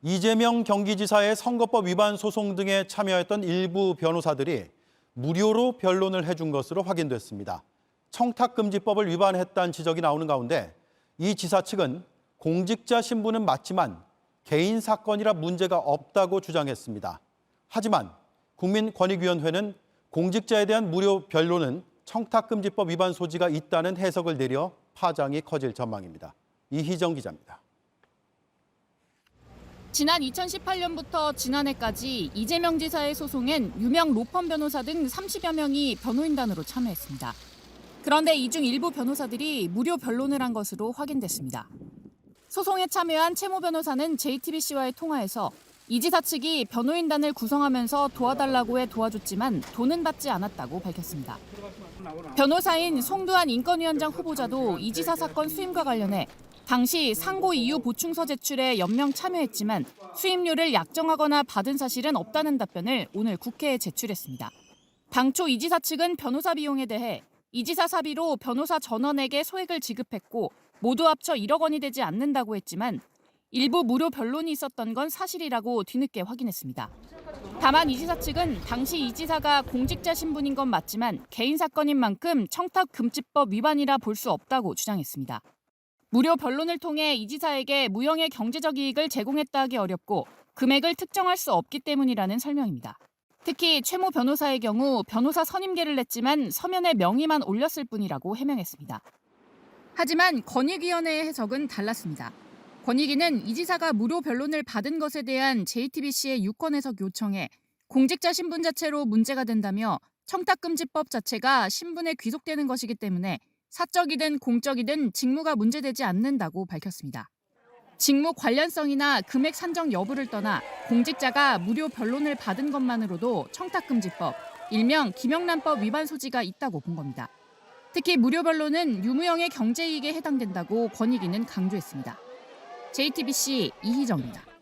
이재명 경기지사의 선거법 위반 소송 등에 참여했던 일부 변호사들이 무료로 변론을 해준 것으로 확인됐습니다. 청탁금지법을 위반했다는 지적이 나오는 가운데 이 지사 측은 공직자 신분은 맞지만 개인 사건이라 문제가 없다고 주장했습니다. 하지만 국민권익위원회는 공직자에 대한 무료 변론은 청탁금지법 위반 소지가 있다는 해석을 내려 파장이 커질 전망입니다. 이희정 기자입니다. 지난 2018년부터 지난해까지 이재명 지사의 소송엔 유명 로펌 변호사 등 30여 명이 변호인단으로 참여했습니다. 그런데 이 중 일부 변호사들이 무료 변론을 한 것으로 확인됐습니다. 소송에 참여한 최모 변호사는 JTBC와의 통화에서 이 지사 측이 변호인단을 구성하면서 도와달라고 해 도와줬지만 돈은 받지 않았다고 밝혔습니다. 변호사인 송두한 인권위원장 후보자도 이 지사 사건 수임과 관련해 당시 상고 이유 보충서 제출에 연명 참여했지만 수임료를 약정하거나 받은 사실은 없다는 답변을 오늘 국회에 제출했습니다. 당초 이 지사 측은 변호사 비용에 대해 이 지사 사비로 변호사 전원에게 소액을 지급했고 모두 합쳐 1억 원이 되지 않는다고 했지만 일부 무료 변론이 있었던 건 사실이라고 뒤늦게 확인했습니다. 다만 이 지사 측은 당시 이 지사가 공직자 신분인 건 맞지만 개인 사건인 만큼 청탁금지법 위반이라 볼 수 없다고 주장했습니다. 무료 변론을 통해 이 지사에게 무형의 경제적 이익을 제공했다 하기 어렵고 금액을 특정할 수 없기 때문이라는 설명입니다. 특히 최모 변호사의 경우 변호사 선임계를 냈지만 서면에 명의만 올렸을 뿐이라고 해명했습니다. 하지만 권익위원회의 해석은 달랐습니다. 권익위는 이 지사가 무료 변론을 받은 것에 대한 JTBC의 유권 해석 요청에 공직자 신분 자체로 문제가 된다며 청탁금지법 자체가 신분에 귀속되는 것이기 때문에 사적이든 공적이든 직무가 문제되지 않는다고 밝혔습니다. 직무 관련성이나 금액 산정 여부를 떠나 공직자가 무료 변론을 받은 것만으로도 청탁금지법, 일명 김영란법 위반 소지가 있다고 본 겁니다. 특히 무료 변론은 유무형의 경제이익에 해당된다고 권익위는 강조했습니다. JTBC 이희정입니다.